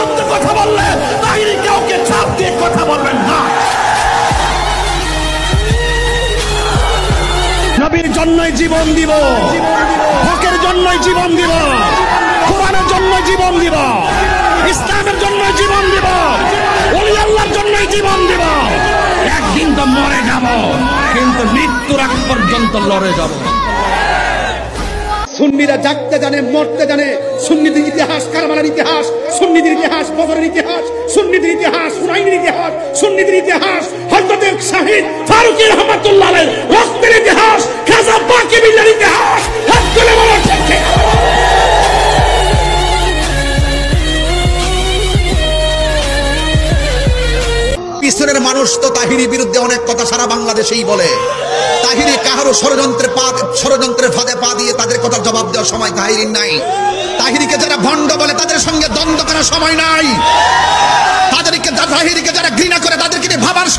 বিরুদ্ধে কথা বললে তাহিরি কাউকে চাপ দিয়ে কথা বলবেন না। নবীর জন্যই জীবন দিব, হকের জন্যই জীবন দিব, কোরআনের জন্য জীবন দিব, ইসলামের জন্য জীবন দিব, ওলি আল্লাহর জন্যই জীবন দিব। একদিন তো মরে যাব, কিন্তু মৃত্যুর আগ পর্যন্ত লড়ে যাব। সুন্নিরা জাগতে জানে, মরতে জানে। সুন্নিদের ইতিহাস কারবালার ইতিহাস, সুন্নিদের ইতিহাস বদরের ইতিহাস, সুন্নিদের ইতিহাস হুনাইনের ইতিহাস, সুন্নিদের ইতিহাস হযরত শহীদ ফারুকী রহমাতুল্লাহ আলাইহির রক্তের ইতিহাস, খাজা বাকি বিল্লাহর ইতিহাস। হাত তুলে বলো ঠিক ঠিক। পিছনের মানুষ তো তাহিরির বিরুদ্ধে অনেক কথা সারা বাংলাদেশেই বলে। তাহিরি কাহারও ষড়যন্ত্রের ফাঁদে পা দিয়ে তাদের কথার জবাব দেওয়ার সময় তাহিরির নাই। তাহিরিকে যারা ভণ্ড বলে তাদের সঙ্গে দ্বন্দ্ব করার সময় নাই। তাহিরিকে